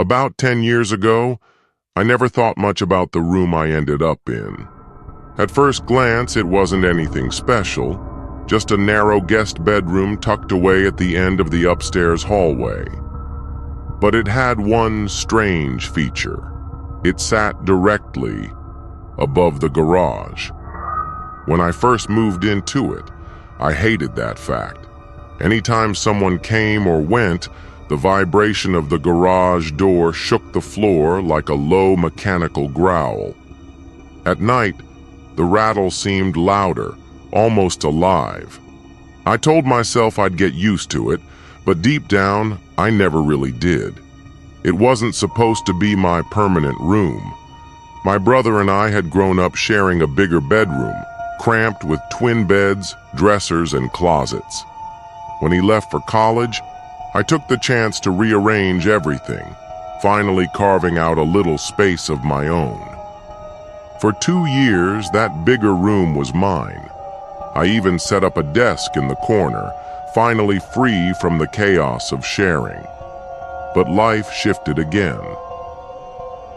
About 10 years ago, I never thought much about the room I ended up in. At first glance, it wasn't anything special, just a narrow guest bedroom tucked away at the end of the upstairs hallway. But it had one strange feature. It sat directly above the garage. When I first moved into it, I hated that fact. Anytime someone came or went, the vibration of the garage door shook the floor like a low mechanical growl. At night, the rattle seemed louder, almost alive. I told myself I'd get used to it, but deep down, I never really did. It wasn't supposed to be my permanent room. My brother and I had grown up sharing a bigger bedroom, cramped with twin beds, dressers, and closets. When he left for college, I took the chance to rearrange everything, finally carving out a little space of my own. For 2 years, that bigger room was mine. I even set up a desk in the corner, finally free from the chaos of sharing. But life shifted again.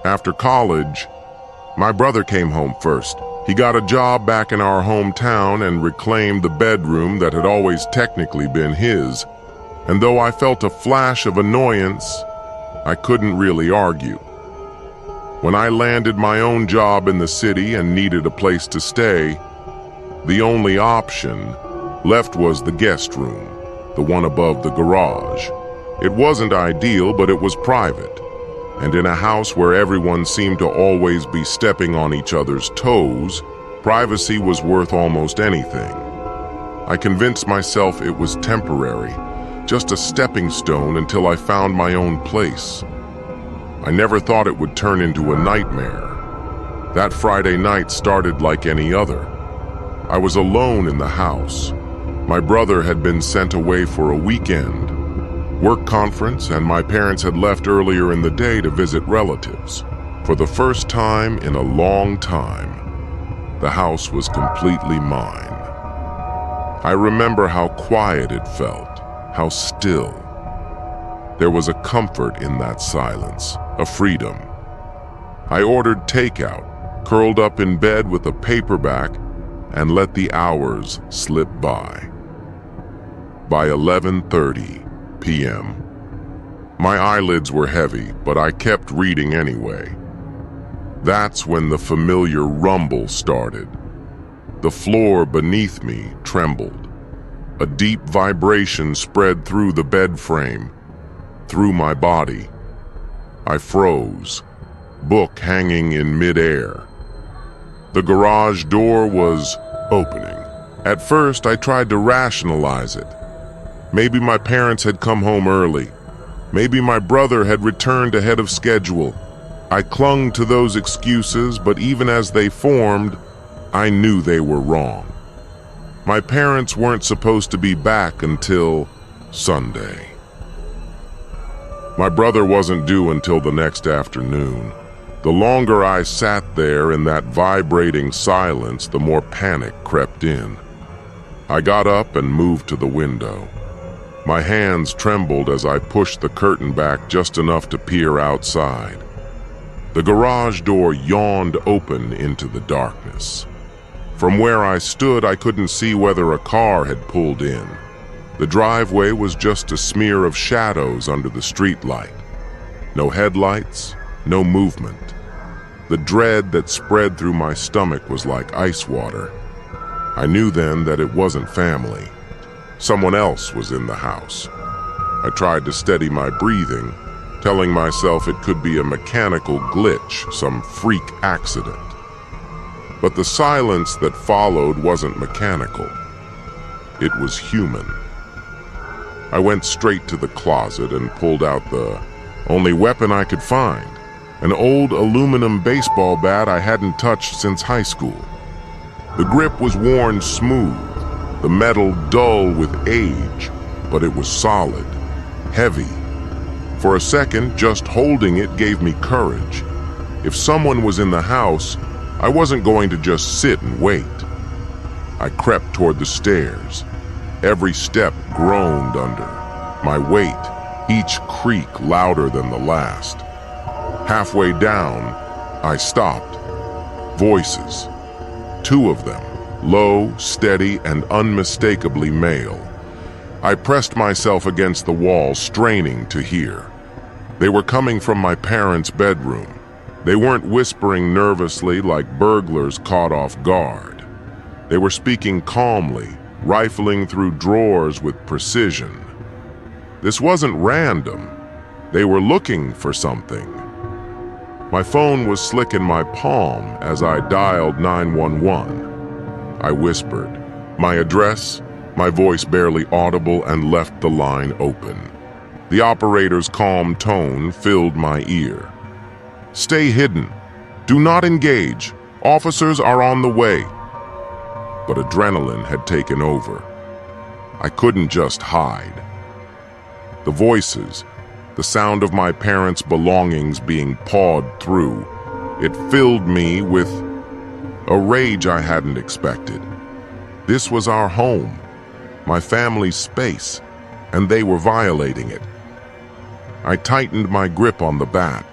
After college, my brother came home first. He got a job back in our hometown and reclaimed the bedroom that had always technically been his. And though I felt a flash of annoyance, I couldn't really argue. When I landed my own job in the city and needed a place to stay, the only option left was the guest room, the one above the garage. It wasn't ideal, but it was private. And in a house where everyone seemed to always be stepping on each other's toes, privacy was worth almost anything. I convinced myself it was temporary, just a stepping stone until I found my own place. I never thought it would turn into a nightmare. That Friday night started like any other. I was alone in the house. My brother had been sent away for a weekend, work conference, and my parents had left earlier in the day to visit relatives. For the first time in a long time, the house was completely mine. I remember how quiet it felt. How still. There was a comfort in that silence, a freedom. I ordered takeout, curled up in bed with a paperback, and let the hours slip by. By 11:30 p.m., my eyelids were heavy, but I kept reading anyway. That's when the familiar rumble started. The floor beneath me trembled. A deep vibration spread through the bed frame, through my body. I froze, book hanging in midair. The garage door was opening. At first, I tried to rationalize it. Maybe my parents had come home early. Maybe my brother had returned ahead of schedule. I clung to those excuses, but even as they formed, I knew they were wrong. My parents weren't supposed to be back until Sunday. My brother wasn't due until the next afternoon. The longer I sat there in that vibrating silence, the more panic crept in. I got up and moved to the window. My hands trembled as I pushed the curtain back just enough to peer outside. The garage door yawned open into the darkness. From where I stood, I couldn't see whether a car had pulled in. The driveway was just a smear of shadows under the streetlight. No headlights, no movement. The dread that spread through my stomach was like ice water. I knew then that it wasn't family. Someone else was in the house. I tried to steady my breathing, telling myself it could be a mechanical glitch, some freak accident. But the silence that followed wasn't mechanical. It was human. I went straight to the closet and pulled out the only weapon I could find, an old aluminum baseball bat I hadn't touched since high school. The grip was worn smooth, the metal dull with age, but it was solid, heavy. For a second, just holding it gave me courage. If someone was in the house, I wasn't going to just sit and wait. I crept toward the stairs. Every step groaned under my weight, each creak louder than the last. Halfway down, I stopped. Voices. Two of them, low, steady, and unmistakably male. I pressed myself against the wall, straining to hear. They were coming from my parents' bedroom. They weren't whispering nervously like burglars caught off guard. They were speaking calmly, rifling through drawers with precision. This wasn't random. They were looking for something. My phone was slick in my palm as I dialed 911. I whispered my address, my voice barely audible, and left the line open. The operator's calm tone filled my ear. "Stay hidden. Do not engage. Officers are on the way." But adrenaline had taken over. I couldn't just hide. The voices, the sound of my parents' belongings being pawed through, it filled me with a rage I hadn't expected. This was our home, my family's space, and they were violating it. I tightened my grip on the bat.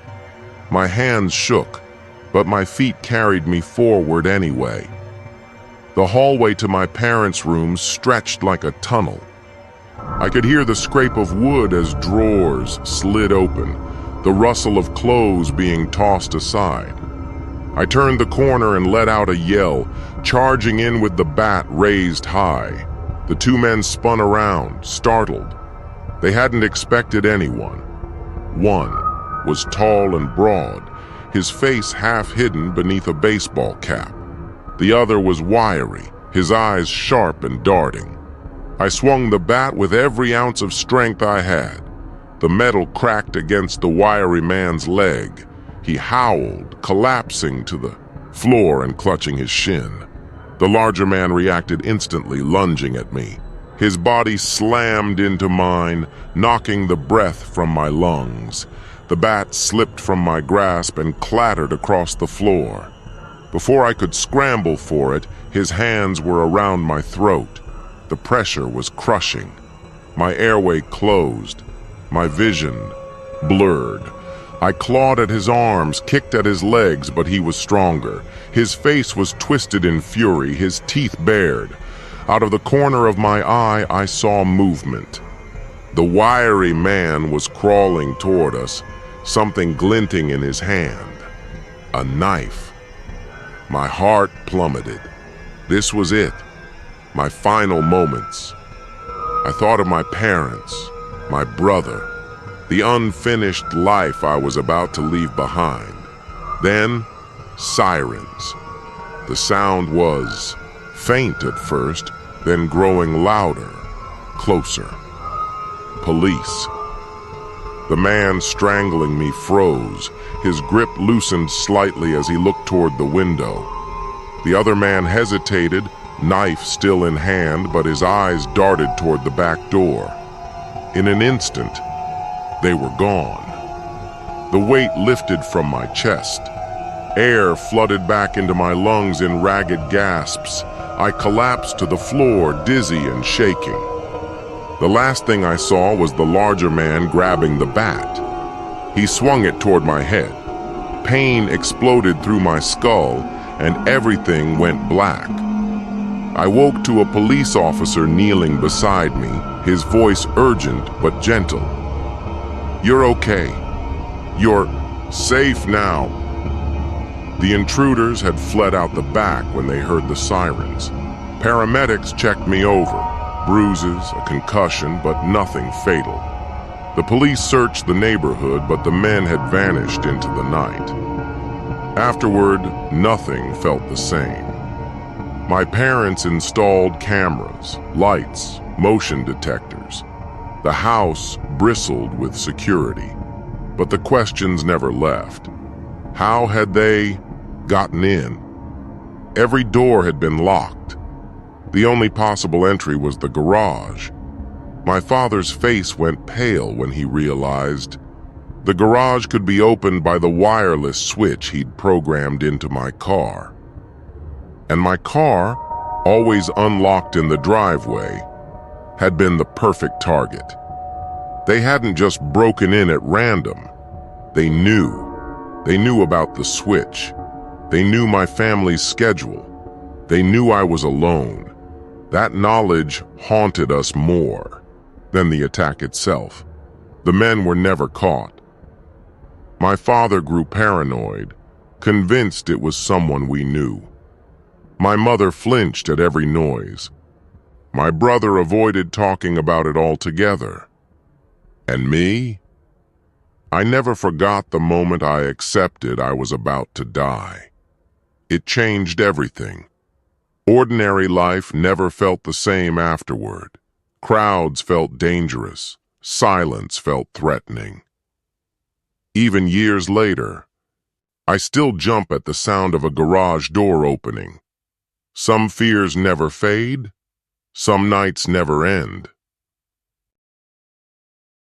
My hands shook, but my feet carried me forward anyway. The hallway to my parents' room stretched like a tunnel. I could hear the scrape of wood as drawers slid open, the rustle of clothes being tossed aside. I turned the corner and let out a yell, charging in with the bat raised high. The two men spun around, startled. They hadn't expected anyone. One was tall and broad, his face half hidden beneath a baseball cap. The other was wiry, his eyes sharp and darting. I swung the bat with every ounce of strength I had. The metal cracked against the wiry man's leg. He howled, collapsing to the floor and clutching his shin. The larger man reacted instantly, lunging at me. His body slammed into mine, knocking the breath from my lungs. The bat slipped from my grasp and clattered across the floor. Before I could scramble for it, his hands were around my throat. The pressure was crushing. My airway closed. My vision blurred. I clawed at his arms, kicked at his legs, but he was stronger. His face was twisted in fury, his teeth bared. Out of the corner of my eye, I saw movement. The wiry man was crawling toward us, something glinting in his hand. A knife. My heart plummeted. This was it. My final moments. I thought of my parents, my brother, the unfinished life I was about to leave behind. Then, sirens. The sound was faint at first, then growing louder, closer. Police. The man strangling me froze. His grip loosened slightly as he looked toward the window. The other man hesitated, knife still in hand, but his eyes darted toward the back door. In an instant, they were gone. The weight lifted from my chest. Air flooded back into my lungs in ragged gasps. I collapsed to the floor, dizzy and shaking. The last thing I saw was the larger man grabbing the bat. He swung it toward my head. Pain exploded through my skull, and everything went black. I woke to a police officer kneeling beside me, his voice urgent but gentle. "You're okay. You're safe now." The intruders had fled out the back when they heard the sirens. Paramedics checked me over. Bruises, a concussion, but nothing fatal. The police searched the neighborhood, but the men had vanished into the night. Afterward, nothing felt the same. My parents installed cameras, lights, motion detectors. The house bristled with security, but the questions never left. How had they gotten in? Every door had been locked. The only possible entry was the garage. My father's face went pale when he realized the garage could be opened by the wireless switch he'd programmed into my car. And my car, always unlocked in the driveway, had been the perfect target. They hadn't just broken in at random. They knew. They knew about the switch. They knew my family's schedule. They knew I was alone. That knowledge haunted us more than the attack itself. The men were never caught. My father grew paranoid, convinced it was someone we knew. My mother flinched at every noise. My brother avoided talking about it altogether. And me? I never forgot the moment I accepted I was about to die. It changed everything. Ordinary life never felt the same afterward. Crowds felt dangerous. Silence felt threatening. Even years later, I still jump at the sound of a garage door opening. Some fears never fade. Some nights never end.